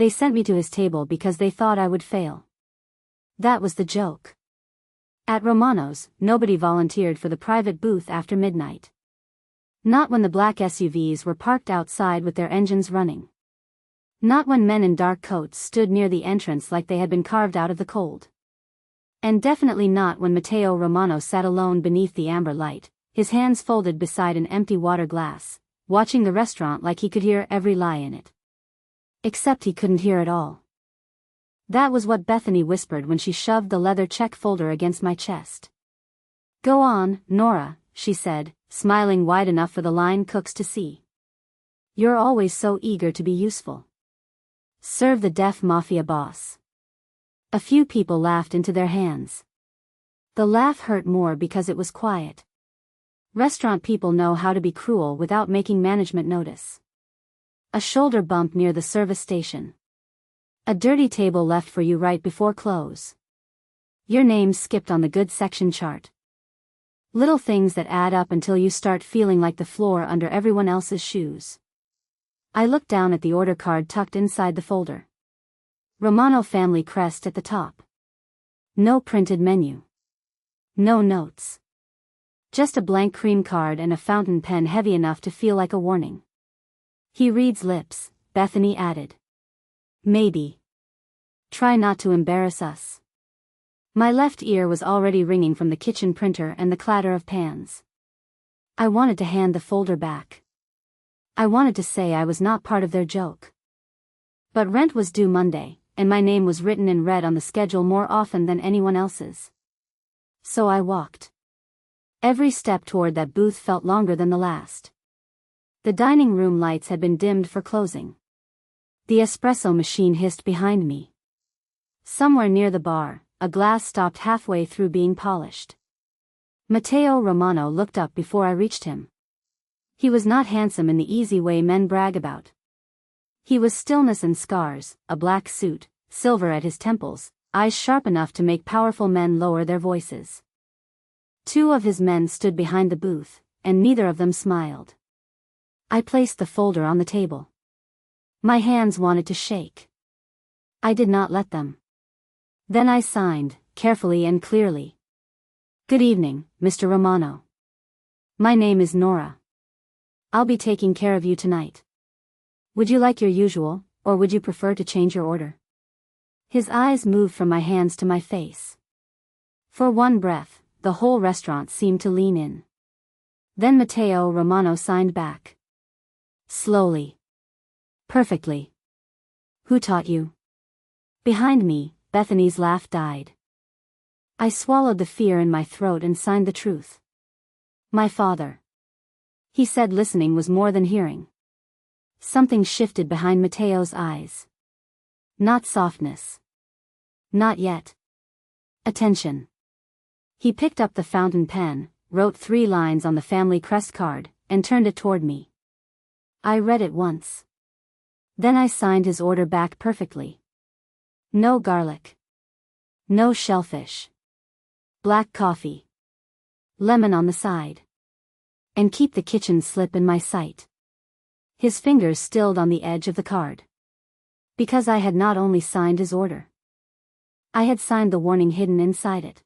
They sent me to his table because they thought I would fail. That was the joke. At Romano's, nobody volunteered for the private booth after midnight. Not when the black SUVs were parked outside with their engines running. Not when men in dark coats stood near the entrance like they had been carved out of the cold. And definitely not when Matteo Romano sat alone beneath the amber light, his hands folded beside an empty water glass, watching the restaurant like he could hear every lie in it. Except he couldn't hear it all. That was what Bethany whispered when she shoved the leather check folder against my chest. "Go on, Nora," she said, smiling wide enough for the line cooks to see. "You're always so eager to be useful. Serve the Deaf Mafia Boss." A few people laughed into their hands. The laugh hurt more because it was quiet. Restaurant people know how to be cruel without making management notice. A shoulder bump near the service station. A dirty table left for you right before close. Your name skipped on the good section chart. Little things that add up until you start feeling like the floor under everyone else's shoes. I looked down at the order card tucked inside the folder. Romano family crest at the top. No printed menu. No notes. Just a blank cream card and a fountain pen heavy enough to feel like a warning. "He reads lips," Bethany added. "Maybe. Try not to embarrass us." My left ear was already ringing from the kitchen printer and the clatter of pans. I wanted to hand the folder back. I wanted to say I was not part of their joke. But rent was due Monday, and my name was written in red on the schedule more often than anyone else's. So I walked. Every step toward that booth felt longer than the last. The dining room lights had been dimmed for closing. The espresso machine hissed behind me. Somewhere near the bar, a glass stopped halfway through being polished. Matteo Romano looked up before I reached him. He was not handsome in the easy way men brag about. He was stillness and scars, a black suit, silver at his temples, eyes sharp enough to make powerful men lower their voices. Two of his men stood behind the booth, and neither of them smiled. I placed the folder on the table. My hands wanted to shake. I did not let them. Then I signed, carefully and clearly. "Good evening, Mr. Romano. My name is Nora. I'll be taking care of you tonight. Would you like your usual, or would you prefer to change your order?" His eyes moved from my hands to my face. For one breath, the whole restaurant seemed to lean in. Then Matteo Romano signed back. Slowly. Perfectly. "Who taught you?" Behind me, Bethany's laugh died. I swallowed the fear in my throat and signed the truth. "My father." He said listening was more than hearing. Something shifted behind Matteo's eyes. Not softness. Not yet. Attention. He picked up the fountain pen, wrote 3 lines on the family crest card, and turned it toward me. I read it once. Then I signed his order back perfectly. No garlic. No shellfish. Black coffee. Lemon on the side. And keep the kitchen slip in my sight. His fingers stilled on the edge of the card. Because I had not only signed his order. I had signed the warning hidden inside it.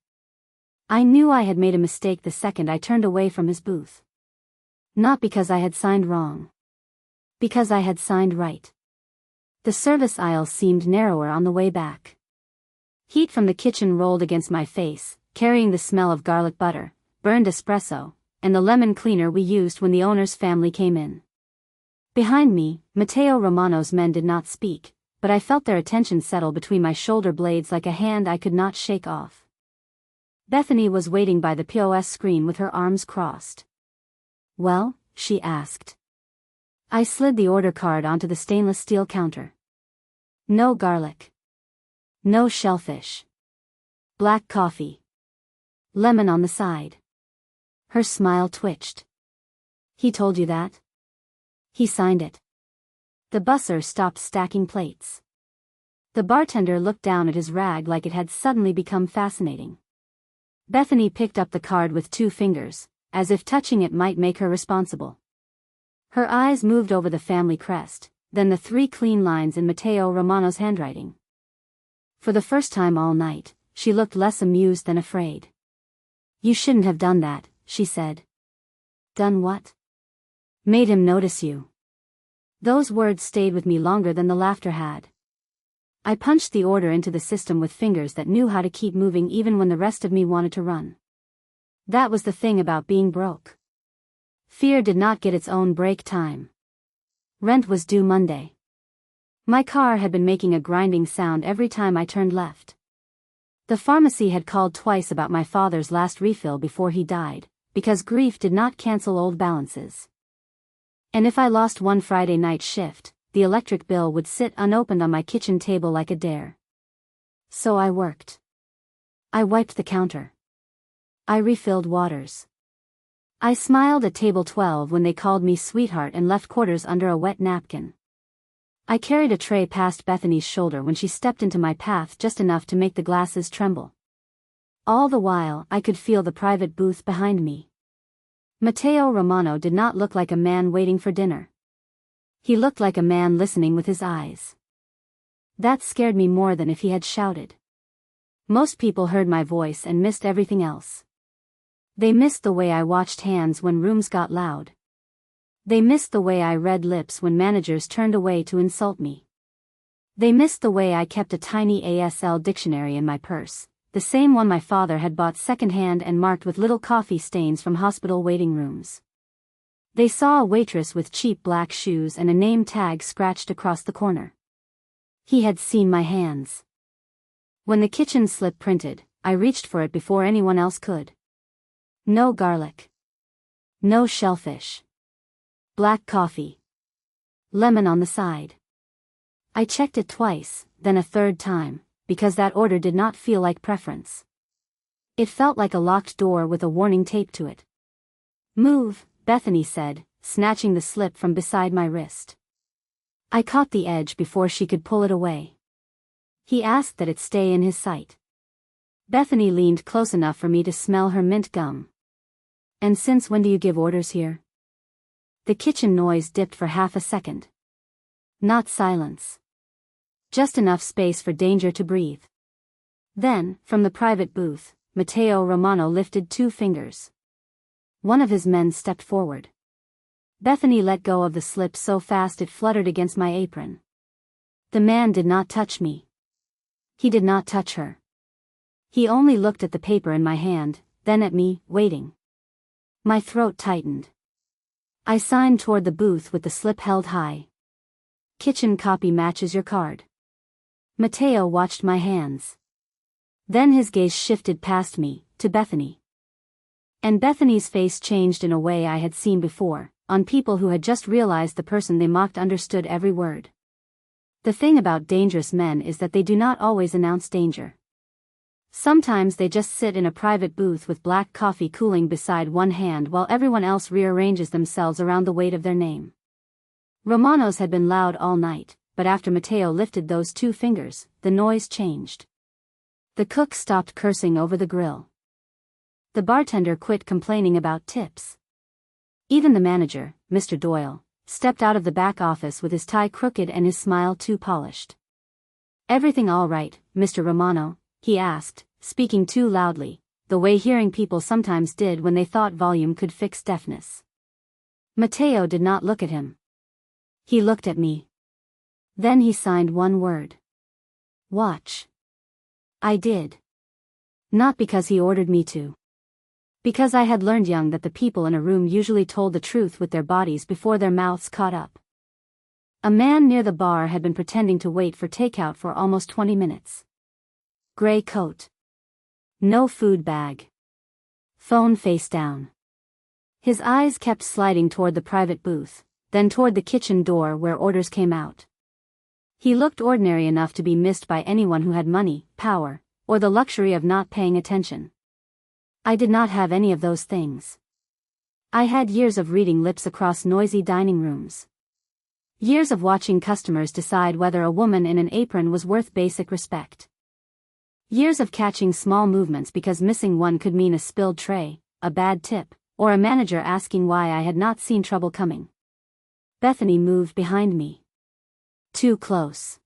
I knew I had made a mistake the second I turned away from his booth. Not because I had signed wrong. Because I had signed right. The service aisle seemed narrower on the way back. Heat from the kitchen rolled against my face, carrying the smell of garlic butter, burned espresso, and the lemon cleaner we used when the owner's family came in. Behind me, Matteo Romano's men did not speak, but I felt their attention settle between my shoulder blades like a hand I could not shake off. Bethany was waiting by the POS screen with her arms crossed. "Well?" she asked. I slid the order card onto the stainless steel counter. No garlic. No shellfish. Black coffee. Lemon on the side. Her smile twitched. "He told you that?" He signed it. The busser stopped stacking plates. The bartender looked down at his rag like it had suddenly become fascinating. Bethany picked up the card with 2 fingers, as if touching it might make her responsible. Her eyes moved over the family crest, then the 3 clean lines in Matteo Romano's handwriting. For the first time all night, she looked less amused than afraid. "You shouldn't have done that," she said. "Done what?" "Made him notice you." Those words stayed with me longer than the laughter had. I punched the order into the system with fingers that knew how to keep moving even when the rest of me wanted to run. That was the thing about being broke. Fear did not get its own break time. Rent was due Monday. My car had been making a grinding sound every time I turned left. The pharmacy had called twice about my father's last refill before he died, because grief did not cancel old balances. And if I lost one Friday night shift, the electric bill would sit unopened on my kitchen table like a dare. So I worked. I wiped the counter. I refilled waters. I smiled at table 12 when they called me sweetheart and left quarters under a wet napkin. I carried a tray past Bethany's shoulder when she stepped into my path just enough to make the glasses tremble. All the while I could feel the private booth behind me. Matteo Romano did not look like a man waiting for dinner. He looked like a man listening with his eyes. That scared me more than if he had shouted. Most people heard my voice and missed everything else. They missed the way I watched hands when rooms got loud. They missed the way I read lips when managers turned away to insult me. They missed the way I kept a tiny ASL dictionary in my purse, the same one my father had bought secondhand and marked with little coffee stains from hospital waiting rooms. They saw a waitress with cheap black shoes and a name tag scratched across the corner. He had seen my hands. When the kitchen slip printed, I reached for it before anyone else could. No garlic. No shellfish. Black coffee. Lemon on the side. I checked it twice, then a third time, because that order did not feel like preference. It felt like a locked door with a warning taped to it. "Move," Bethany said, snatching the slip from beside my wrist. I caught the edge before she could pull it away. He asked that it stay in his sight. Bethany leaned close enough for me to smell her mint gum. "And since when do you give orders here?" The kitchen noise dipped for half a second. Not silence. Just enough space for danger to breathe. Then, from the private booth, Matteo Romano lifted 2 fingers. One of his men stepped forward. Bethany let go of the slip so fast it fluttered against my apron. The man did not touch me. He did not touch her. He only looked at the paper in my hand, then at me, waiting. My throat tightened. I signed toward the booth with the slip held high. "Kitchen copy matches your card." Matteo watched my hands. Then his gaze shifted past me, to Bethany. And Bethany's face changed in a way I had seen before, on people who had just realized the person they mocked understood every word. The thing about dangerous men is that they do not always announce danger. Sometimes they just sit in a private booth with black coffee cooling beside one hand while everyone else rearranges themselves around the weight of their name. Romano's had been loud all night, but after Matteo lifted those 2 fingers, the noise changed. The cook stopped cursing over the grill. The bartender quit complaining about tips. Even the manager, Mr. Doyle, stepped out of the back office with his tie crooked and his smile too polished. "Everything all right, Mr. Romano?" he asked, speaking too loudly, the way hearing people sometimes did when they thought volume could fix deafness. Matteo did not look at him. He looked at me. Then he signed one word. "Watch." I did. Not because he ordered me to. Because I had learned young that the people in a room usually told the truth with their bodies before their mouths caught up. A man near the bar had been pretending to wait for takeout for almost 20 minutes. Gray coat. No food bag. Phone face down. His eyes kept sliding toward the private booth, then toward the kitchen door where orders came out. He looked ordinary enough to be missed by anyone who had money, power, or the luxury of not paying attention. I did not have any of those things. I had years of reading lips across noisy dining rooms. Years of watching customers decide whether a woman in an apron was worth basic respect. Years of catching small movements because missing one could mean a spilled tray, a bad tip, or a manager asking why I had not seen trouble coming. Bethany moved behind me. Too close.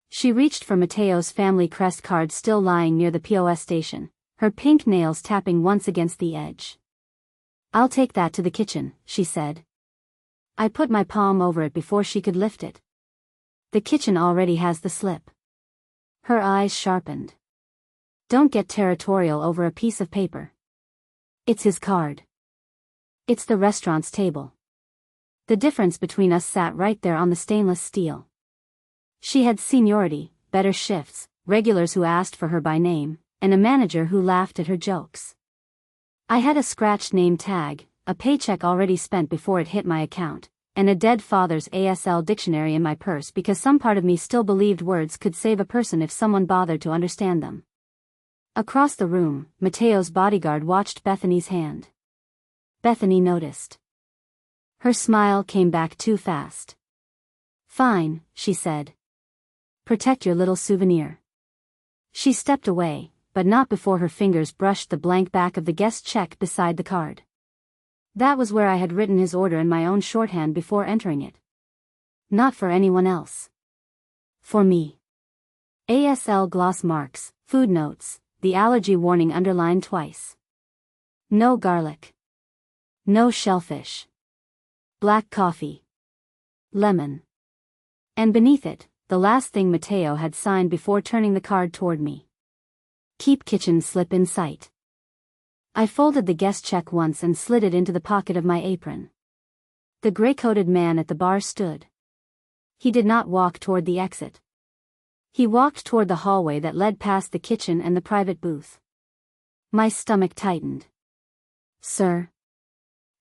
She reached for Mateo's family crest card still lying near the POS station, her pink nails tapping once against the edge. "I'll take that to the kitchen," she said. I put my palm over it before she could lift it. "The kitchen already has the slip." Her eyes sharpened. "Don't get territorial over a piece of paper. It's his card. It's the restaurant's table." The difference between us sat right there on the stainless steel. She had seniority, better shifts, regulars who asked for her by name, and a manager who laughed at her jokes. I had a scratched name tag, a paycheck already spent before it hit my account, and a dead father's ASL dictionary in my purse because some part of me still believed words could save a person if someone bothered to understand them. Across the room, Mateo's bodyguard watched Bethany's hand. Bethany noticed. Her smile came back too fast. "Fine," she said. "Protect your little souvenir." She stepped away, but not before her fingers brushed the blank back of the guest check beside the card. That was where I had written his order in my own shorthand before entering it. Not for anyone else. For me. ASL gloss marks, food notes, the allergy warning underlined twice. No garlic. No shellfish. Black coffee. Lemon. And beneath it, the last thing Mateo had signed before turning the card toward me. Keep kitchen slip in sight. I folded the guest check once and slid it into the pocket of my apron. The gray-coated man at the bar stood. He did not walk toward the exit. He walked toward the hallway that led past the kitchen and the private booth. My stomach tightened. "Sir?"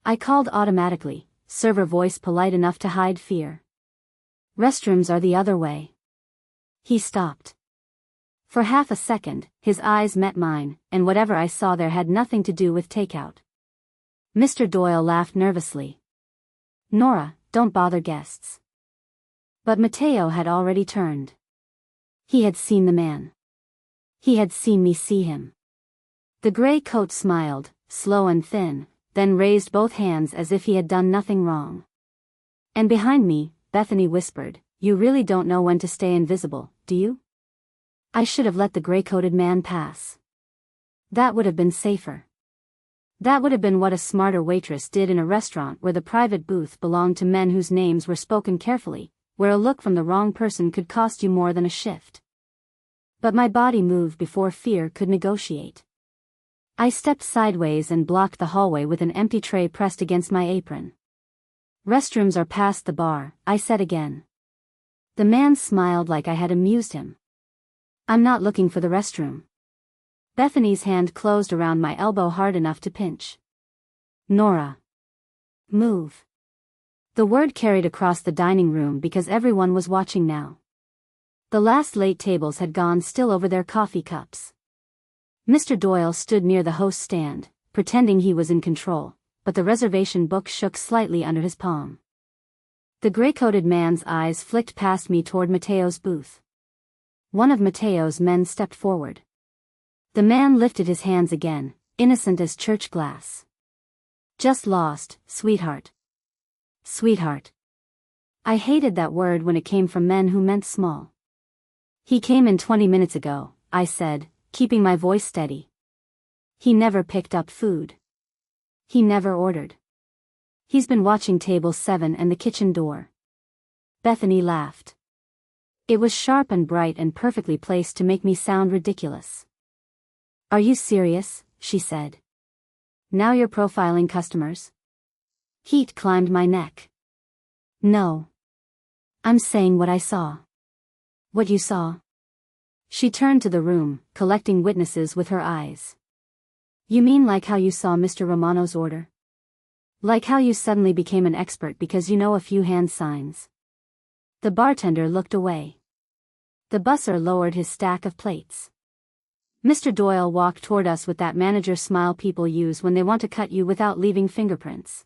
I called automatically, server voice polite enough to hide fear. "Restrooms are the other way." He stopped. For half a second, his eyes met mine, and whatever I saw there had nothing to do with takeout. Mr. Doyle laughed nervously. "Nora, don't bother guests." But Mateo had already turned. He had seen the man. He had seen me see him. The gray coat smiled, slow and thin, then raised both hands as if he had done nothing wrong. And behind me, Bethany whispered, "You really don't know when to stay invisible, do you?" I should have let the gray-coated man pass. That would have been safer. That would have been what a smarter waitress did in a restaurant where the private booth belonged to men whose names were spoken carefully, where a look from the wrong person could cost you more than a shift. But my body moved before fear could negotiate. I stepped sideways and blocked the hallway with an empty tray pressed against my apron. "Restrooms are past the bar," I said again. The man smiled like I had amused him. "I'm not looking for the restroom." Bethany's hand closed around my elbow hard enough to pinch. "Nora. Move." The word carried across the dining room because everyone was watching now. The last late tables had gone still over their coffee cups. Mr. Doyle stood near the host stand, pretending he was in control, but the reservation book shook slightly under his palm. The gray-coated man's eyes flicked past me toward Mateo's booth. One of Mateo's men stepped forward. The man lifted his hands again, innocent as church glass. "Just lost, sweetheart." Sweetheart. I hated that word when it came from men who meant small. "He came in 20 minutes ago," I said, keeping my voice steady. "He never picked up food. He never ordered. He's been watching table 7 and the kitchen door." Bethany laughed. It was sharp and bright and perfectly placed to make me sound ridiculous. "Are you serious?" she said. "Now you're profiling customers?" Heat climbed my neck. "No. I'm saying what I saw." "What you saw?" She turned to the room, collecting witnesses with her eyes. "You mean like how you saw Mr. Romano's order? Like how you suddenly became an expert because you know a few hand signs?" The bartender looked away. The busser lowered his stack of plates. Mr. Doyle walked toward us with that manager smile people use when they want to cut you without leaving fingerprints.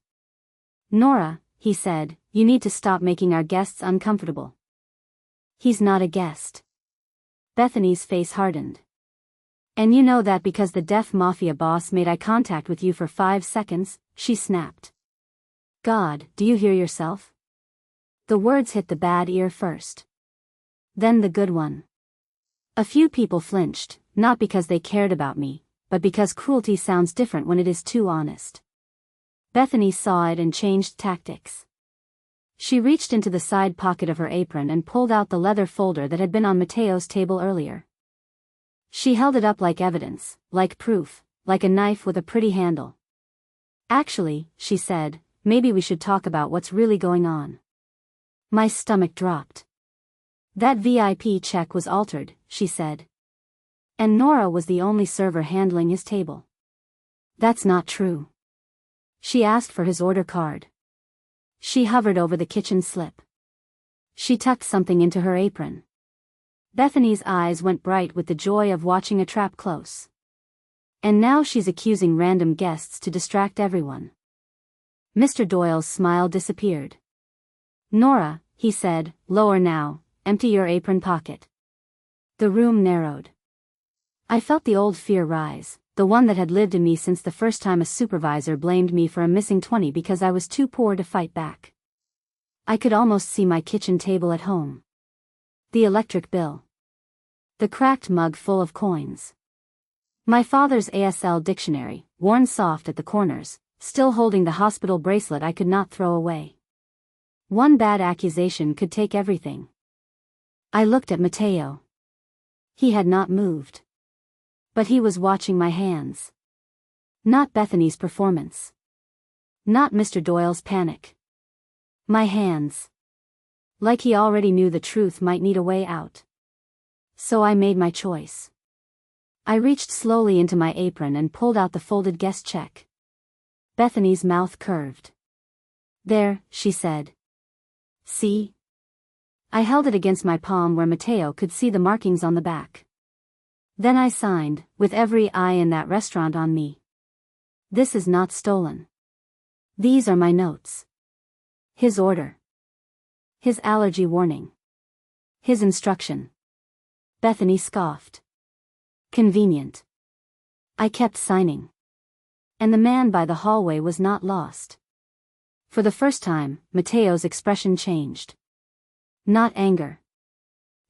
"Nora," he said, "you need to stop making our guests uncomfortable." "He's not a guest." Bethany's face hardened. "And you know that because the Deaf Mafia Boss made eye contact with you for 5 seconds, she snapped. God, do you hear yourself? The words hit the bad ear first. Then the good one. A few people flinched, not because they cared about me, but because cruelty sounds different when it is too honest. Bethany saw it and changed tactics. She reached into the side pocket of her apron and pulled out the leather folder that had been on Mateo's table earlier. She held it up like evidence, like proof, like a knife with a pretty handle. "Actually," she said, "maybe we should talk about what's really going on." My stomach dropped. "That VIP check was altered," she said. "And Nora was the only server handling his table." "That's not true." She asked for his order card. She hovered over the kitchen slip. She tucked something into her apron. Bethany's eyes went bright with the joy of watching a trap close. "And now she's accusing random guests to distract everyone." Mr. Doyle's smile disappeared. "Nora," he said, "lower now, empty your apron pocket." The room narrowed. I felt the old fear rise, the one that had lived in me since the first time a supervisor blamed me for a missing 20 because I was too poor to fight back. I could almost see my kitchen table at home. The electric bill. The cracked mug full of coins. My father's ASL dictionary, worn soft at the corners, still holding the hospital bracelet I could not throw away. One bad accusation could take everything. I looked at Mateo. He had not moved. But he was watching my hands. Not Bethany's performance. Not Mr. Doyle's panic. My hands. Like he already knew the truth might need a way out. So I made my choice. I reached slowly into my apron and pulled out the folded guest check. Bethany's mouth curved. "There," she said. "See?" I held it against my palm where Mateo could see the markings on the back. Then I signed, with every eye in that restaurant on me. "This is not stolen. These are my notes." His order. His allergy warning. His instruction. Bethany scoffed. Convenient. I kept signing. And the man by the hallway was not lost. For the first time, Mateo's expression changed. Not anger.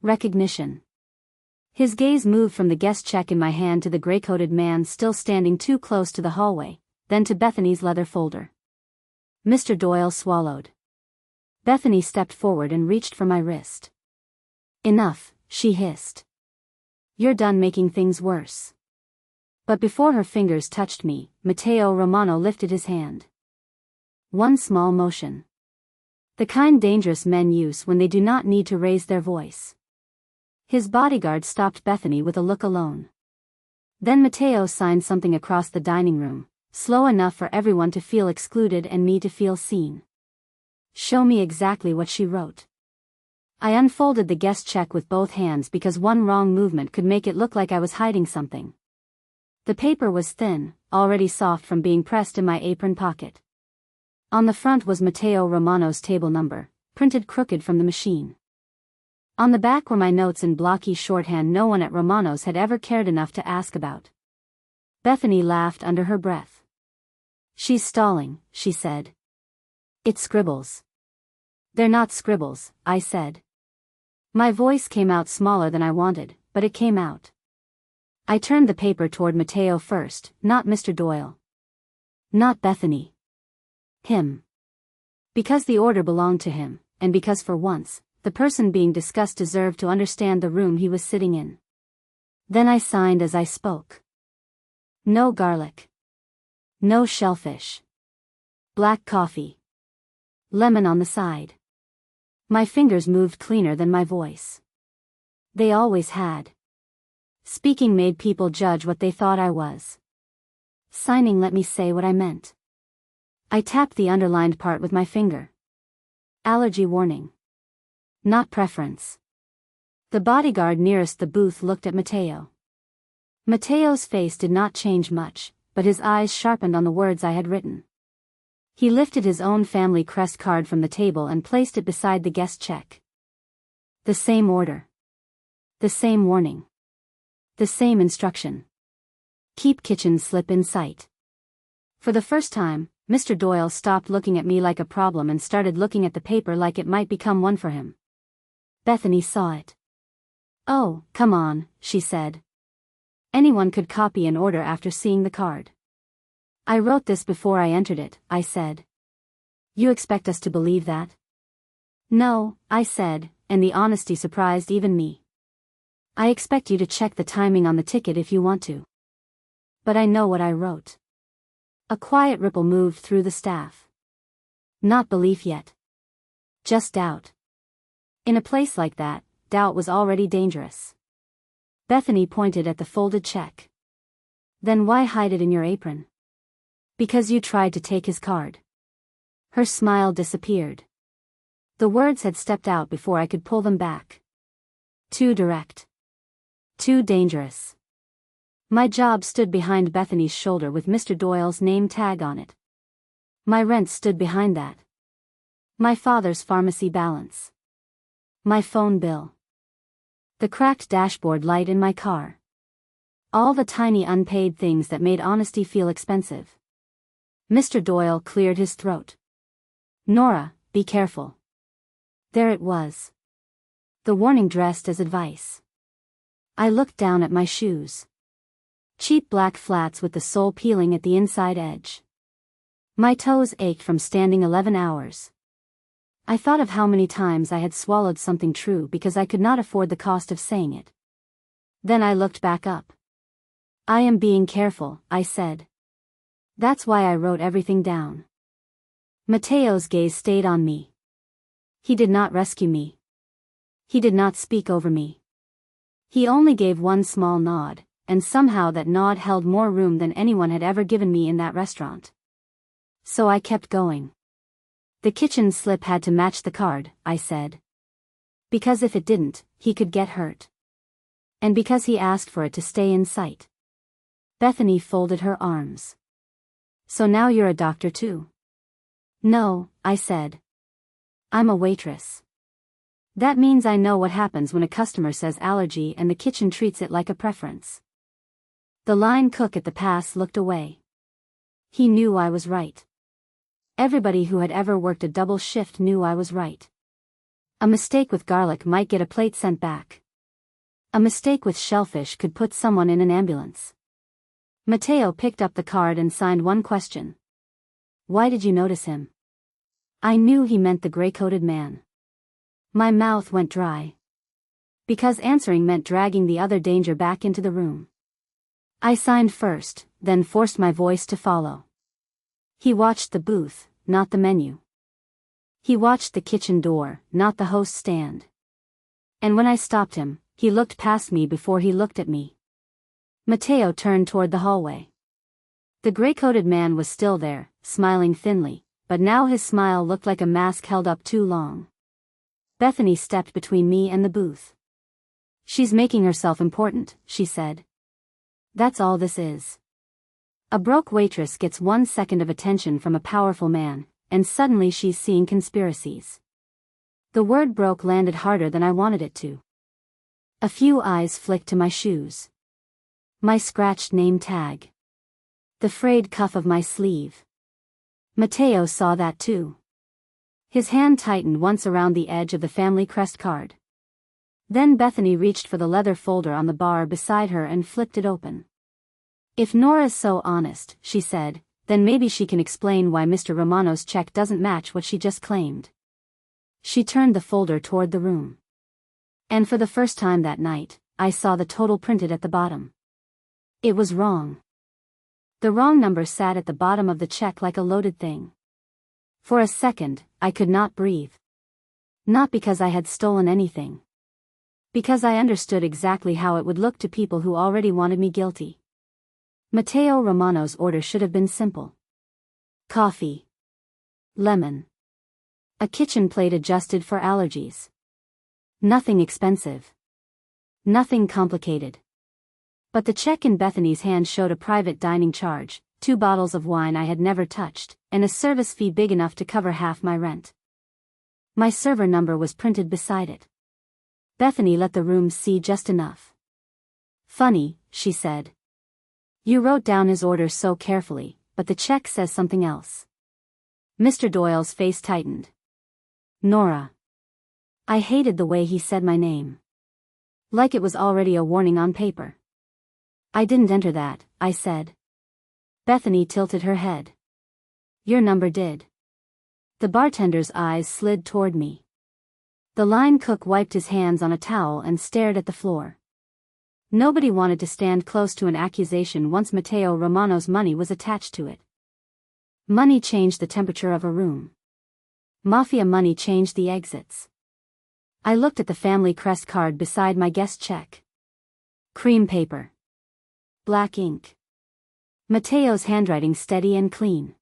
Recognition. His gaze moved from the guest check in my hand to the gray-coated man still standing too close to the hallway, then to Bethany's leather folder. Mr. Doyle swallowed. Bethany stepped forward and reached for my wrist. "Enough," she hissed. "You're done making things worse." But before her fingers touched me, Mateo Romano lifted his hand. One small motion. The kind dangerous men use when they do not need to raise their voice. His bodyguard stopped Bethany with a look alone. Then Mateo signed something across the dining room, slow enough for everyone to feel excluded and me to feel seen. "Show me exactly what she wrote." I unfolded the guest check with both hands because one wrong movement could make it look like I was hiding something. The paper was thin, already soft from being pressed in my apron pocket. On the front was Mateo Romano's table number, printed crooked from the machine. On the back were my notes in blocky shorthand no one at Romano's had ever cared enough to ask about. Bethany laughed under her breath. "She's stalling," she said. "It's scribbles." "They're not scribbles," I said. My voice came out smaller than I wanted, but it came out. I turned the paper toward Mateo first, not Mr. Doyle. Not Bethany. Him. Because the order belonged to him, and because for once, the person being discussed deserved to understand the room he was sitting in. Then I signed as I spoke. No garlic. No shellfish. Black coffee. Lemon on the side. My fingers moved cleaner than my voice. They always had. Speaking made people judge what they thought I was. Signing let me say what I meant. I tapped the underlined part with my finger. Allergy warning. Not preference. The bodyguard nearest the booth looked at Mateo. Mateo's face did not change much, but his eyes sharpened on the words I had written. He lifted his own family crest card from the table and placed it beside the guest check. The same order. The same warning. The same instruction. Keep kitchen slip in sight. For the first time, Mr. Doyle stopped looking at me like a problem and started looking at the paper like it might become one for him. Bethany saw it. "Oh, come on," she said. "Anyone could copy an order after seeing the card." "I wrote this before I entered it," I said. "You expect us to believe that?" "No," I said, and the honesty surprised even me. "I expect you to check the timing on the ticket if you want to." "But I know what I wrote." A quiet ripple moved through the staff. Not belief yet. Just doubt. In a place like that, doubt was already dangerous. Bethany pointed at the folded check. "Then why hide it in your apron?" "Because you tried to take his card." Her smile disappeared. The words had stepped out before I could pull them back. Too direct. Too dangerous. My job stood behind Bethany's shoulder with Mr. Doyle's name tag on it. My rent stood behind that. My father's pharmacy balance. My phone bill. The cracked dashboard light in my car. All the tiny unpaid things that made honesty feel expensive. Mr. Doyle cleared his throat. "Nora, be careful." There it was. The warning dressed as advice. I looked down at my shoes. Cheap black flats with the sole peeling at the inside edge. My toes ached from standing 11 hours. I thought of how many times I had swallowed something true because I could not afford the cost of saying it. Then I looked back up. "I am being careful," I said. "That's why I wrote everything down." Mateo's gaze stayed on me. He did not rescue me. He did not speak over me. He only gave one small nod, and somehow that nod held more room than anyone had ever given me in that restaurant. So I kept going. "The kitchen slip had to match the card," I said. "Because if it didn't, he could get hurt. And because he asked for it to stay in sight." Bethany folded her arms. "So now you're a doctor too?" "No," I said. "I'm a waitress. That means I know what happens when a customer says allergy and the kitchen treats it like a preference." The line cook at the pass looked away. He knew I was right. Everybody who had ever worked a double shift knew I was right. A mistake with garlic might get a plate sent back. A mistake with shellfish could put someone in an ambulance. Mateo picked up the card and signed one question. "Why did you notice him?" I knew he meant the gray-coated man. My mouth went dry. Because answering meant dragging the other danger back into the room. I signed first, then forced my voice to follow. He watched the booth, not the menu. He watched the kitchen door, not the host stand. And when I stopped him, he looked past me before he looked at me. Mateo turned toward the hallway. The gray-coated man was still there, smiling thinly, but now his smile looked like a mask held up too long. Bethany stepped between me and the booth. "She's making herself important," she said. "That's all this is. A broke waitress gets 1 second of attention from a powerful man, and suddenly she's seeing conspiracies." The word broke landed harder than I wanted it to. A few eyes flicked to my shoes. My scratched name tag. The frayed cuff of my sleeve. Mateo saw that too. His hand tightened once around the edge of the family crest card. Then Bethany reached for the leather folder on the bar beside her and flipped it open. "If Nora's so honest," she said, "then maybe she can explain why Mr. Romano's check doesn't match what she just claimed." She turned the folder toward the room. And for the first time that night, I saw the total printed at the bottom. It was wrong. The wrong number sat at the bottom of the check like a loaded thing. For a second, I could not breathe. Not because I had stolen anything. Because I understood exactly how it would look to people who already wanted me guilty. Mateo Romano's order should have been simple. Coffee. Lemon. A kitchen plate adjusted for allergies. Nothing expensive. Nothing complicated. But the check in Bethany's hand showed a private dining charge, 2 bottles of wine I had never touched, and a service fee big enough to cover half my rent. My server number was printed beside it. Bethany let the room see just enough. "Funny," she said. "You wrote down his order so carefully, but the check says something else." Mr. Doyle's face tightened. Nora. I hated the way he said my name. Like it was already a warning on paper. I didn't enter that, I said. Bethany tilted her head. Your number did. The bartender's eyes slid toward me. The line cook wiped his hands on a towel and stared at the floor. Nobody wanted to stand close to an accusation once Matteo Romano's money was attached to it. Money changed the temperature of a room. Mafia money changed the exits. I looked at the family crest card beside my guest check. Cream paper. Black ink. Matteo's handwriting steady and clean.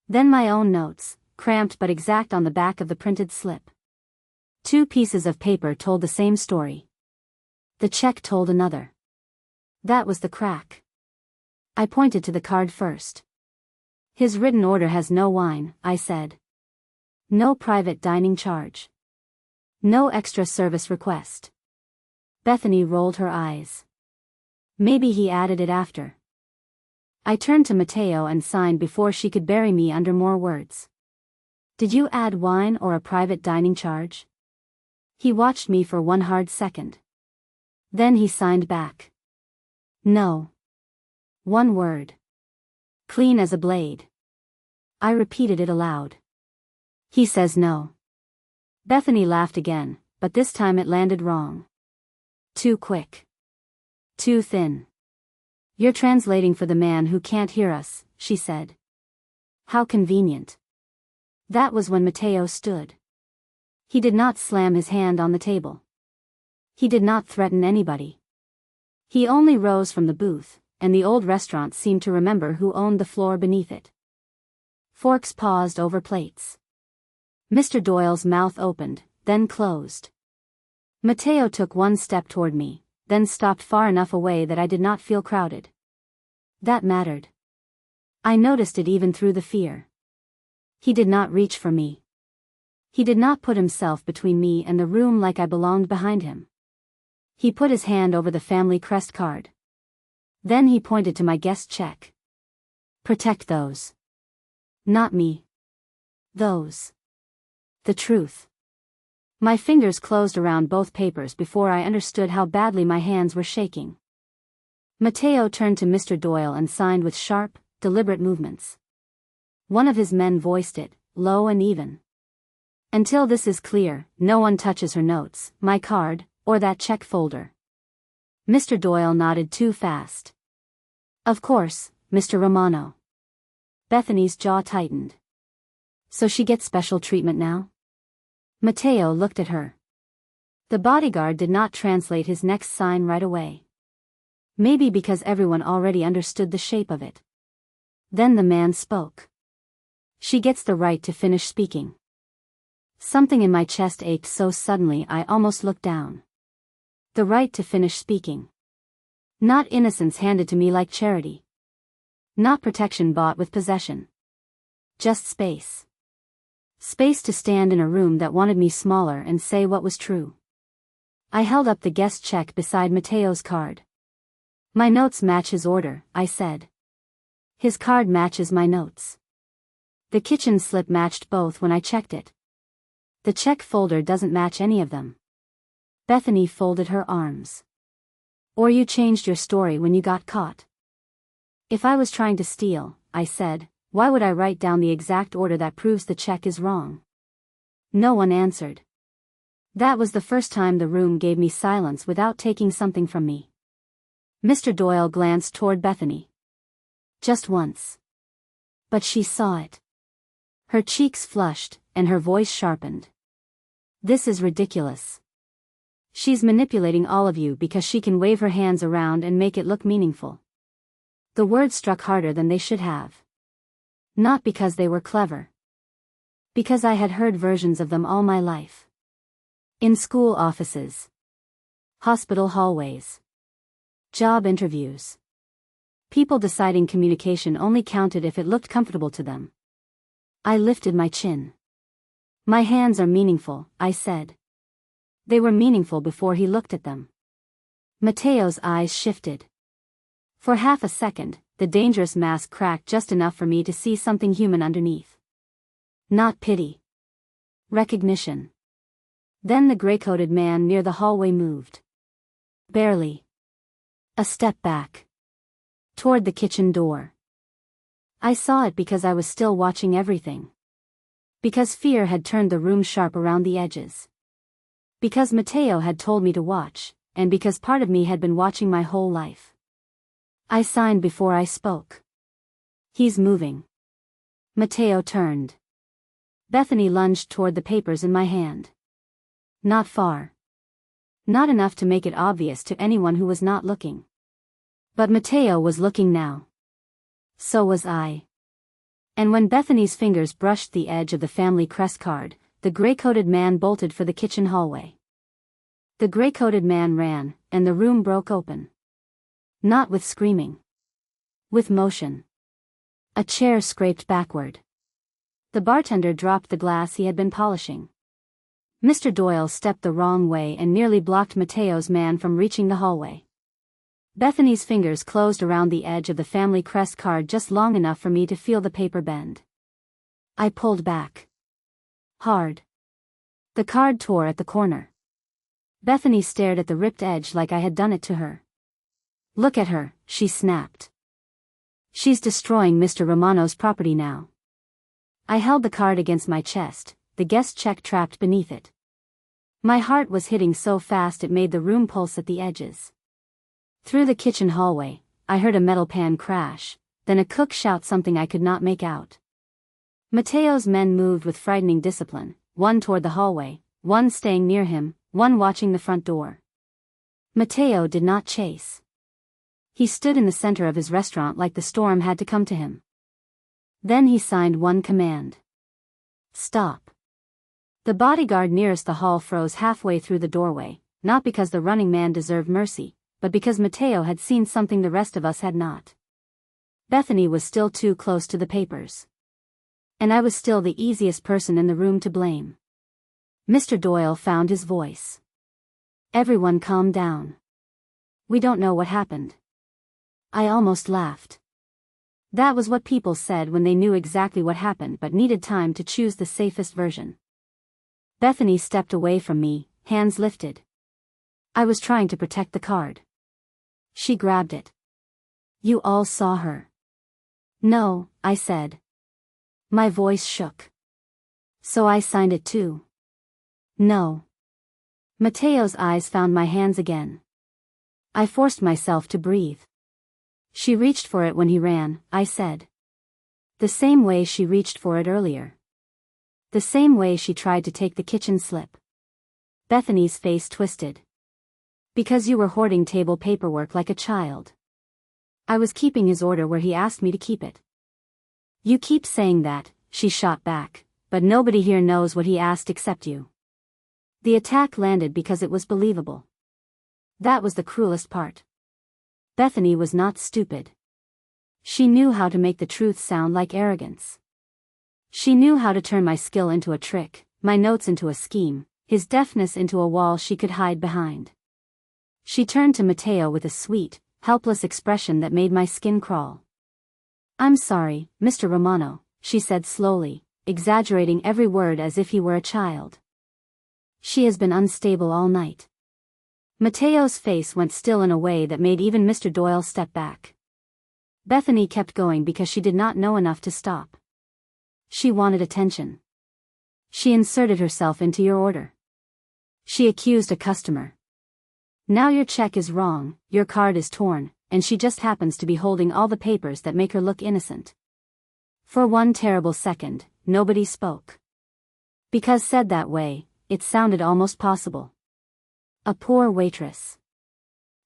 Then my own notes, cramped but exact on the back of the printed slip. 2 pieces of paper told the same story. The check told another. That was the crack. I pointed to the card first. His written order has no wine, I said. No private dining charge. No extra service request. Bethany rolled her eyes. Maybe he added it after. I turned to Matteo and signed before she could bury me under more words. Did you add wine or a private dining charge? He watched me for one hard second. Then he signed back. No. One word. Clean as a blade. I repeated it aloud. He says no. Bethany laughed again, but this time it landed wrong. Too quick. Too thin. You're translating for the man who can't hear us, she said. How convenient. That was when Matteo stood. He did not slam his hand on the table. He did not threaten anybody. He only rose from the booth, and the old restaurant seemed to remember who owned the floor beneath it. Forks paused over plates. Mr. Doyle's mouth opened, then closed. Matteo took one step toward me, then stopped far enough away that I did not feel crowded. That mattered. I noticed it even through the fear. He did not reach for me. He did not put himself between me and the room like I belonged behind him. He put his hand over the family crest card. Then he pointed to my guest check. Protect those. Not me. Those. The truth. My fingers closed around both papers before I understood how badly my hands were shaking. Matteo turned to Mr. Doyle and signed with sharp, deliberate movements. One of his men voiced it, low and even. Until this is clear, no one touches her notes, my card, or that check folder. Mr. Doyle nodded too fast. Of course, Mr. Romano. Bethany's jaw tightened. So she gets special treatment now? Matteo looked at her. The bodyguard did not translate his next sign right away. Maybe because everyone already understood the shape of it. Then the man spoke. She gets the right to finish speaking. Something in my chest ached so suddenly I almost looked down. The right to finish speaking. Not innocence handed to me like charity. Not protection bought with possession. Just space. Space to stand in a room that wanted me smaller and say what was true. I held up the guest check beside Matteo's card. My notes match his order, I said. His card matches my notes. The kitchen slip matched both when I checked it. The check folder doesn't match any of them. Bethany folded her arms. Or you changed your story when you got caught. If I was trying to steal, I said, why would I write down the exact order that proves the check is wrong? No one answered. That was the first time the room gave me silence without taking something from me. Mr. Doyle glanced toward Bethany. Just once. But she saw it. Her cheeks flushed, and her voice sharpened. This is ridiculous. She's manipulating all of you because she can wave her hands around and make it look meaningful. The words struck harder than they should have. Not because they were clever. Because I had heard versions of them all my life. In school offices. Hospital hallways. Job interviews. People deciding communication only counted if it looked comfortable to them. I lifted my chin. My hands are meaningful, I said. They were meaningful before he looked at them. Matteo's eyes shifted. For half a second, the dangerous mask cracked just enough for me to see something human underneath. Not pity. Recognition. Then the gray-coated man near the hallway moved. Barely. A step back. Toward the kitchen door. I saw it because I was still watching everything. Because fear had turned the room sharp around the edges. Because Mateo had told me to watch, and because part of me had been watching my whole life. I signed before I spoke. He's moving. Mateo turned. Bethany lunged toward the papers in my hand. Not far. Not enough to make it obvious to anyone who was not looking. But Mateo was looking now. So was I. And when Bethany's fingers brushed the edge of the family crest card, the gray-coated man bolted for the kitchen hallway. The gray-coated man ran, and the room broke open. Not with screaming. With motion. A chair scraped backward. The bartender dropped the glass he had been polishing. Mr. Doyle stepped the wrong way and nearly blocked Mateo's man from reaching the hallway. Bethany's fingers closed around the edge of the family crest card just long enough for me to feel the paper bend. I pulled back. Hard. The card tore at the corner. Bethany stared at the ripped edge like I had done it to her. Look at her, she snapped. She's destroying Mr. Romano's property now. I held the card against my chest, the guest check trapped beneath it. My heart was hitting so fast it made the room pulse at the edges. Through the kitchen hallway, I heard a metal pan crash, then a cook shout something I could not make out. Mateo's men moved with frightening discipline, one toward the hallway, one staying near him, one watching the front door. Mateo did not chase. He stood in the center of his restaurant like the storm had to come to him. Then he signed one command. Stop. The bodyguard nearest the hall froze halfway through the doorway, not because the running man deserved mercy, but because Mateo had seen something the rest of us had not. Bethany was still too close to the papers. And I was still the easiest person in the room to blame. Mr. Doyle found his voice. Everyone calm down. We don't know what happened. I almost laughed. That was what people said when they knew exactly what happened but needed time to choose the safest version. Bethany stepped away from me, hands lifted. I was trying to protect the card. She grabbed it. You all saw her. No, I said. My voice shook. So I signed it too. No. Mateo's eyes found my hands again. I forced myself to breathe. She reached for it when he ran, I said. The same way she reached for it earlier. The same way she tried to take the kitchen slip. Bethany's face twisted. Because you were hoarding table paperwork like a child. I was keeping his order where he asked me to keep it. You keep saying that, she shot back, but nobody here knows what he asked except you. The attack landed because it was believable. That was the cruelest part. Bethany was not stupid. She knew how to make the truth sound like arrogance. She knew how to turn my skill into a trick, my notes into a scheme, his deafness into a wall she could hide behind. She turned to Mateo with a sweet, helpless expression that made my skin crawl. I'm sorry, Mr. Romano, she said slowly, exaggerating every word as if he were a child. She has been unstable all night. Mateo's face went still in a way that made even Mr. Doyle step back. Bethany kept going because she did not know enough to stop. She wanted attention. She inserted herself into your order. She accused a customer. Now your check is wrong, your card is torn, and she just happens to be holding all the papers that make her look innocent. For one terrible second, nobody spoke. Because said that way, it sounded almost possible. A poor waitress.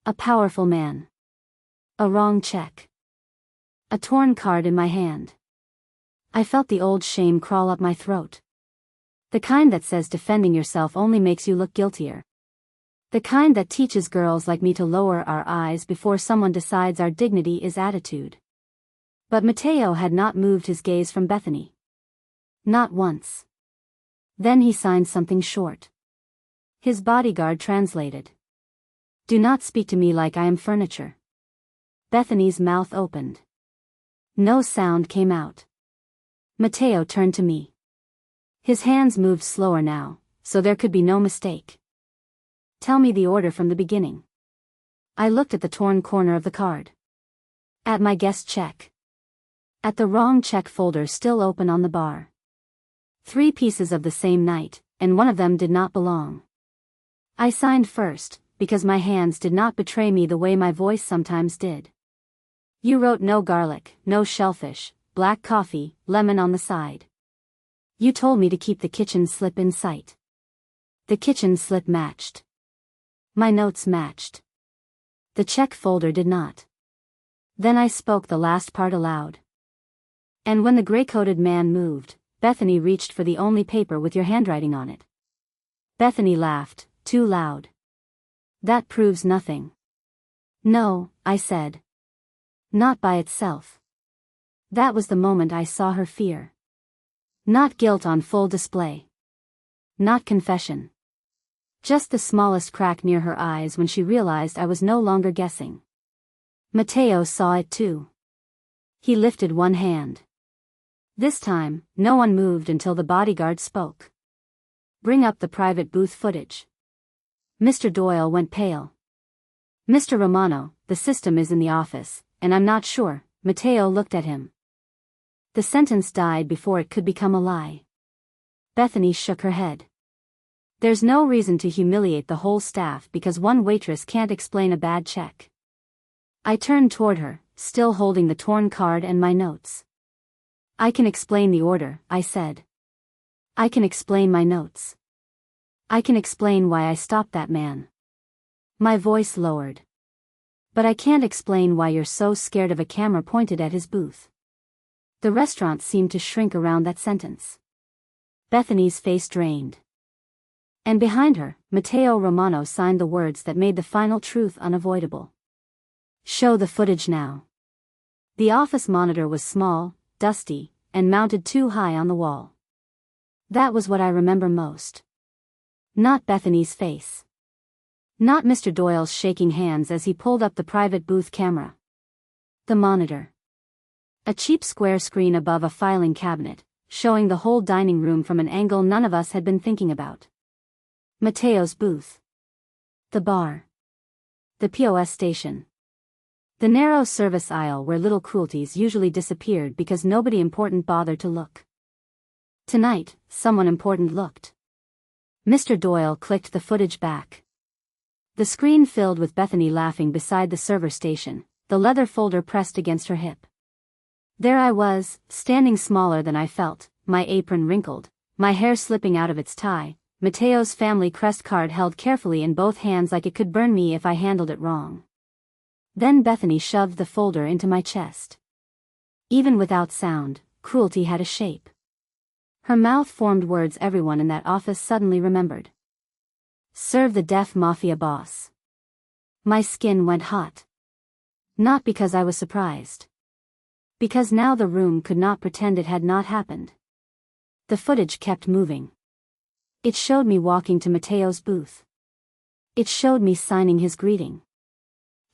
A powerful man. A wrong check. A torn card in my hand. I felt the old shame crawl up my throat. The kind that says defending yourself only makes you look guiltier. The kind that teaches girls like me to lower our eyes before someone decides our dignity is attitude. But Mateo had not moved his gaze from Bethany. Not once. Then he signed something short. His bodyguard translated. Do not speak to me like I am furniture. Bethany's mouth opened. No sound came out. Mateo turned to me. His hands moved slower now, so there could be no mistake. Tell me the order from the beginning. I looked at the torn corner of the card. At my guest check. At the wrong check folder still open on the bar. 3 pieces of the same night, and one of them did not belong. I signed first, because my hands did not betray me the way my voice sometimes did. You wrote no garlic, no shellfish, black coffee, lemon on the side. You told me to keep the kitchen slip in sight. The kitchen slip matched. My notes matched. The check folder did not. Then I spoke the last part aloud. And when the gray-coated man moved, Bethany reached for the only paper with your handwriting on it. Bethany laughed, too loud. That proves nothing. No, I said. Not by itself. That was the moment I saw her fear. Not guilt on full display. Not confession. Just the smallest crack near her eyes when she realized I was no longer guessing. Mateo saw it too. He lifted one hand. This time, no one moved until the bodyguard spoke. Bring up the private booth footage. Mr. Doyle went pale. Mr. Romano, the system is in the office, and I'm not sure. Mateo looked at him. The sentence died before it could become a lie. Bethany shook her head. There's no reason to humiliate the whole staff because one waitress can't explain a bad check. I turned toward her, still holding the torn card and my notes. I can explain the order, I said. I can explain my notes. I can explain why I stopped that man. My voice lowered. But I can't explain why you're so scared of a camera pointed at his booth. The restaurant seemed to shrink around that sentence. Bethany's face drained. And behind her, Mateo Romano signed the words that made the final truth unavoidable. Show the footage now. The office monitor was small, dusty, and mounted too high on the wall. That was what I remember most. Not Bethany's face. Not Mr. Doyle's shaking hands as he pulled up the private booth camera. The monitor. A cheap square screen above a filing cabinet, showing the whole dining room from an angle none of us had been thinking about. Mateo's booth. The bar. The POS station. The narrow service aisle where little cruelties usually disappeared because nobody important bothered to look. Tonight, someone important looked. Mr. Doyle clicked the footage back. The screen filled with Bethany laughing beside the server station, the leather folder pressed against her hip. There I was, standing smaller than I felt, my apron wrinkled, my hair slipping out of its tie, Mateo's family crest card held carefully in both hands like it could burn me if I handled it wrong. Then Bethany shoved the folder into my chest. Even without sound, cruelty had a shape. Her mouth formed words everyone in that office suddenly remembered. Serve the Deaf Mafia Boss. My skin went hot. Not because I was surprised. Because now the room could not pretend it had not happened. The footage kept moving. It showed me walking to Mateo's booth. It showed me signing his greeting.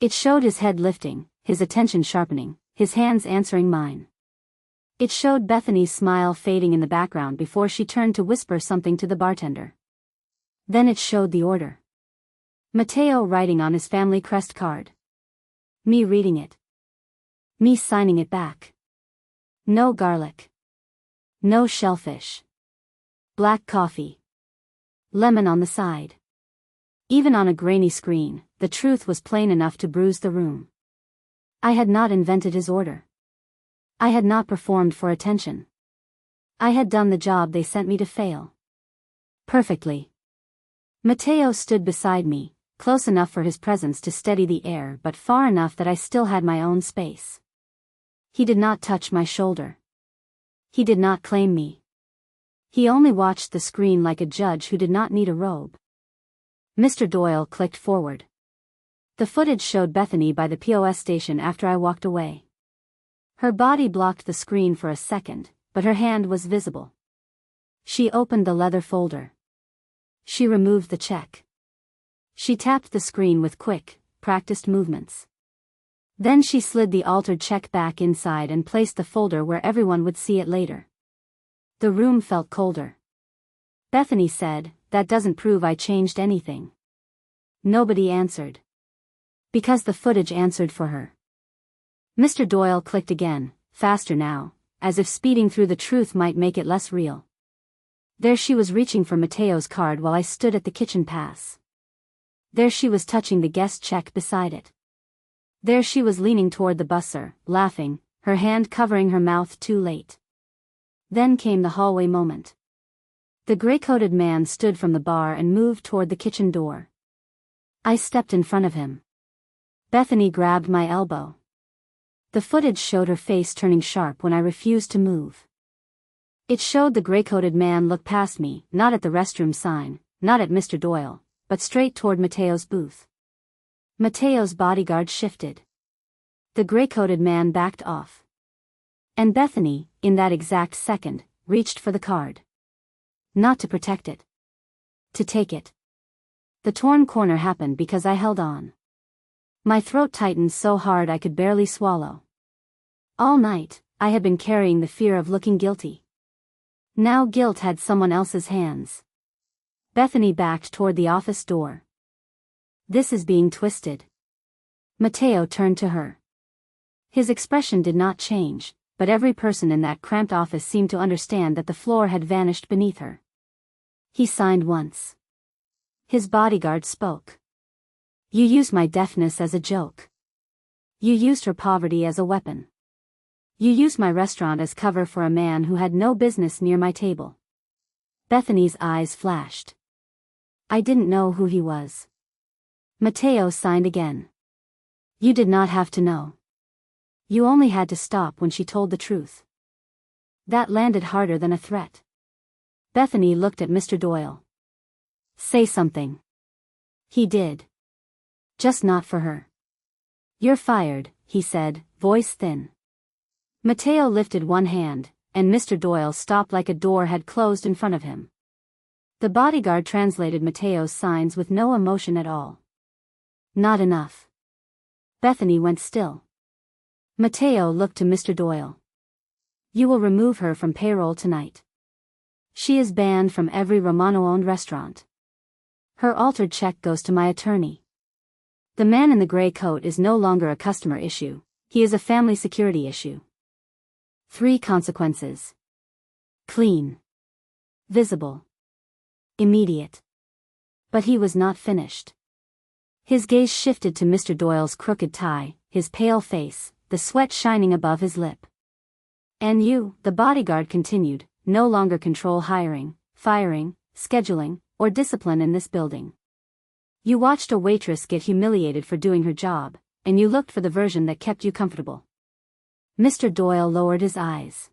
It showed his head lifting, his attention sharpening, his hands answering mine. It showed Bethany's smile fading in the background before she turned to whisper something to the bartender. Then it showed the order. Mateo writing on his family crest card. Me reading it. Me signing it back. No garlic. No shellfish. Black coffee. Lemon on the side. Even on a grainy screen, the truth was plain enough to bruise the room. I had not invented his order. I had not performed for attention. I had done the job they sent me to fail. Perfectly. Mateo stood beside me, close enough for his presence to steady the air but far enough that I still had my own space. He did not touch my shoulder. He did not claim me. He only watched the screen like a judge who did not need a robe. Mr. Doyle clicked forward. The footage showed Bethany by the POS station after I walked away. Her body blocked the screen for a second, but her hand was visible. She opened the leather folder. She removed the check. She tapped the screen with quick, practiced movements. Then she slid the altered check back inside and placed the folder where everyone would see it later. The room felt colder. Bethany said, "That doesn't prove I changed anything." Nobody answered. Because the footage answered for her. Mr. Doyle clicked again, faster now, as if speeding through the truth might make it less real. There she was reaching for Mateo's card while I stood at the kitchen pass. There she was touching the guest check beside it. There she was leaning toward the busser, laughing, her hand covering her mouth too late. Then came the hallway moment. The gray-coated man stood from the bar and moved toward the kitchen door. I stepped in front of him. Bethany grabbed my elbow. The footage showed her face turning sharp when I refused to move. It showed the gray-coated man look past me, not at the restroom sign, not at Mr. Doyle, but straight toward Mateo's booth. Mateo's bodyguard shifted. The gray-coated man backed off. And Bethany, in that exact second, reached for the card. Not to protect it. To take it. The torn corner happened because I held on. My throat tightened so hard I could barely swallow. All night, I had been carrying the fear of looking guilty. Now guilt had someone else's hands. Bethany backed toward the office door. "This is being twisted." Mateo turned to her. His expression did not change, but every person in that cramped office seemed to understand that the floor had vanished beneath her. He signed once. His bodyguard spoke. "You used my deafness as a joke. You used her poverty as a weapon. You used my restaurant as cover for a man who had no business near my table." Bethany's eyes flashed. I didn't know who he was. Mateo signed again. "You did not have to know. You only had to stop when she told the truth." That landed harder than a threat. Bethany looked at Mr. Doyle. "Say something." He did. "Just not for her." "You're fired," he said, voice thin. Mateo lifted one hand, and Mr. Doyle stopped like a door had closed in front of him. The bodyguard translated Mateo's signs with no emotion at all. "Not enough." Bethany went still. Mateo looked to Mr. Doyle. "You will remove her from payroll tonight. She is banned from every Romano-owned restaurant. Her altered check goes to my attorney. The man in the gray coat is no longer a customer issue, he is a family security issue. 3 consequences. Clean. Visible. Immediate." But he was not finished. His gaze shifted to Mr. Doyle's crooked tie, his pale face, the sweat shining above his lip. "And you," the bodyguard continued, "no longer control hiring, firing, scheduling, or discipline in this building. You watched a waitress get humiliated for doing her job, and you looked for the version that kept you comfortable." Mr. Doyle lowered his eyes.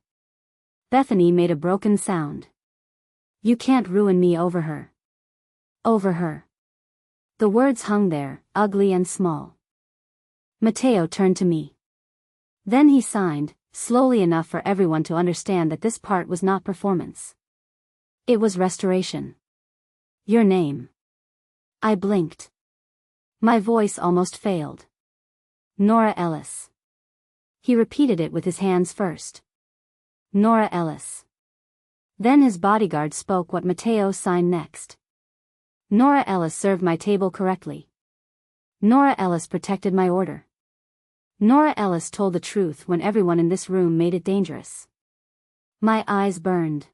Bethany made a broken sound. "You can't ruin me over her." Over her. The words hung there, ugly and small. Mateo turned to me. Then he signed, slowly enough for everyone to understand that this part was not performance. It was restoration. "Your name." I blinked. My voice almost failed. "Nora Ellis." He repeated it with his hands first. "Nora Ellis." Then his bodyguard spoke what Mateo signed next. "Nora Ellis served my table correctly. Nora Ellis protected my order. Nora Ellis told the truth when everyone in this room made it dangerous." My eyes burned.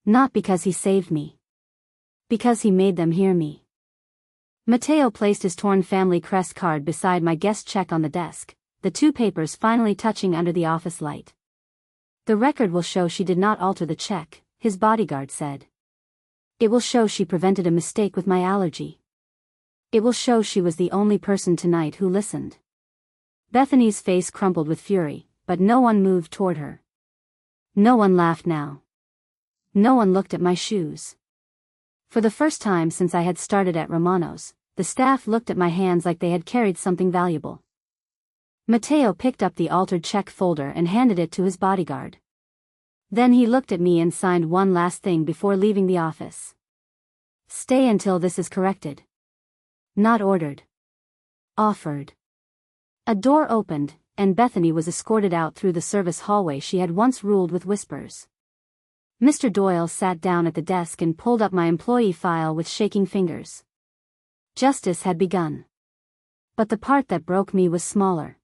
Not because he saved me. Because he made them hear me. Mateo placed his torn family crest card beside my guest check on the desk, the 2 papers finally touching under the office light. "The record will show she did not alter the check," his bodyguard said. "It will show she prevented a mistake with my allergy. It will show she was the only person tonight who listened." Bethany's face crumpled with fury, but no one moved toward her. No one laughed now. No one looked at my shoes. For the first time since I had started at Romano's, the staff looked at my hands like they had carried something valuable. Mateo picked up the altered check folder and handed it to his bodyguard. Then he looked at me and signed one last thing before leaving the office. "Stay until this is corrected." Not ordered. Offered. A door opened, and Bethany was escorted out through the service hallway she had once ruled with whispers. Mr. Doyle sat down at the desk and pulled up my employee file with shaking fingers. Justice had begun. But the part that broke me was smaller.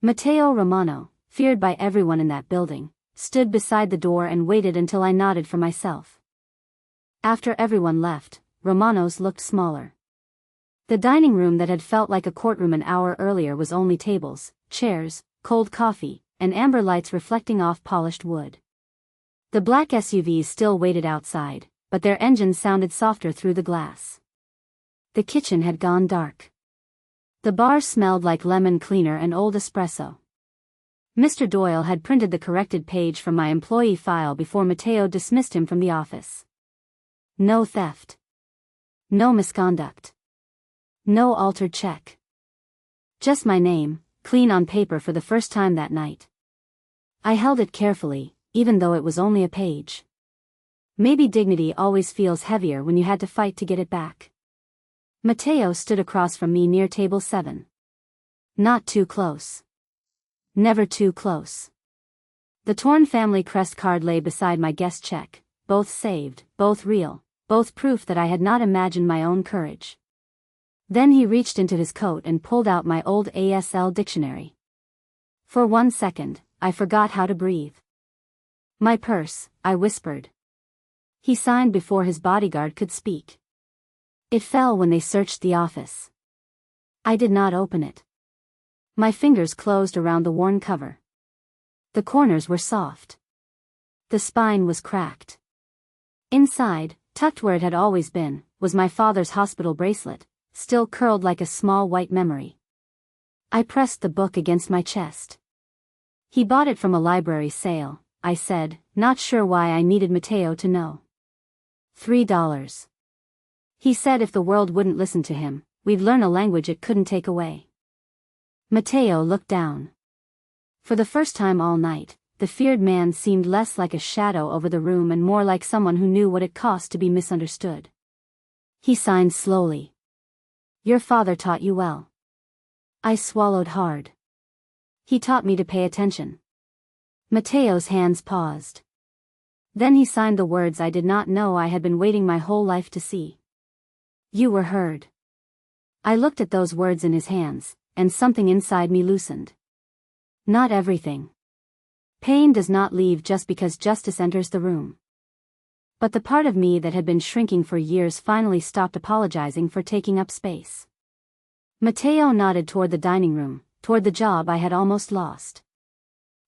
Matteo Romano, feared by everyone in that building, stood beside the door and waited until I nodded for myself. After everyone left, Romano's looked smaller. The dining room that had felt like a courtroom an hour earlier was only tables, chairs, cold coffee, and amber lights reflecting off polished wood. The black SUVs still waited outside, but their engines sounded softer through the glass. The kitchen had gone dark. The bar smelled like lemon cleaner and old espresso. Mr. Doyle had printed the corrected page from my employee file before Matteo dismissed him from the office. No theft. No misconduct. No altered check. Just my name, clean on paper for the first time that night. I held it carefully, even though it was only a page. Maybe dignity always feels heavier when you had to fight to get it back. Matteo stood across from me near table 7. Not too close. Never too close. The torn family crest card lay beside my guest check, both saved, both real, both proof that I had not imagined my own courage. Then he reached into his coat and pulled out my old ASL dictionary. For 1 second, I forgot how to breathe. My purse, I whispered. He signed before his bodyguard could speak. It fell when they searched the office. I did not open it. My fingers closed around the worn cover. The corners were soft. The spine was cracked. Inside, tucked where it had always been, was my father's hospital bracelet, still curled like a small white memory. I pressed the book against my chest. He bought it from a library sale, I said, not sure why I needed Matteo to know. $3. He said if the world wouldn't listen to him, we'd learn a language it couldn't take away. Matteo looked down. For the first time all night, the feared man seemed less like a shadow over the room and more like someone who knew what it cost to be misunderstood. He signed slowly. Your father taught you well. I swallowed hard. He taught me to pay attention. Matteo's hands paused. Then he signed the words I did not know I had been waiting my whole life to see. You were heard. I looked at those words in his hands, and something inside me loosened. Not everything. Pain does not leave just because justice enters the room. But the part of me that had been shrinking for years finally stopped apologizing for taking up space. Matteo nodded toward the dining room, toward the job I had almost lost.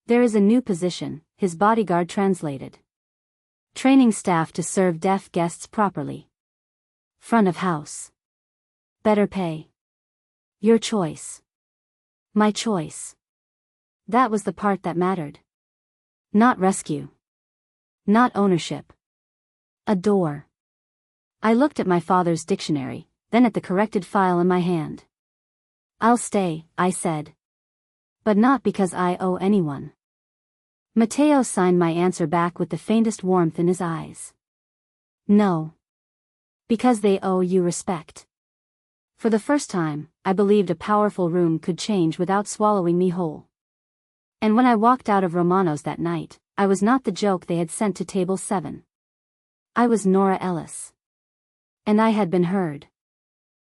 There is a new position, his bodyguard translated. Training staff to serve deaf guests properly. Front of house. Better pay. Your choice. My choice. That was the part that mattered. Not rescue. Not ownership. A door. I looked at my father's dictionary, then at the corrected file in my hand. I'll stay, I said. But not because I owe anyone. Matteo signed my answer back with the faintest warmth in his eyes. No. Because they owe you respect. For the first time, I believed a powerful room could change without swallowing me whole. And when I walked out of Romano's that night, I was not the joke they had sent to table 7. I was Nora Ellis. And I had been heard.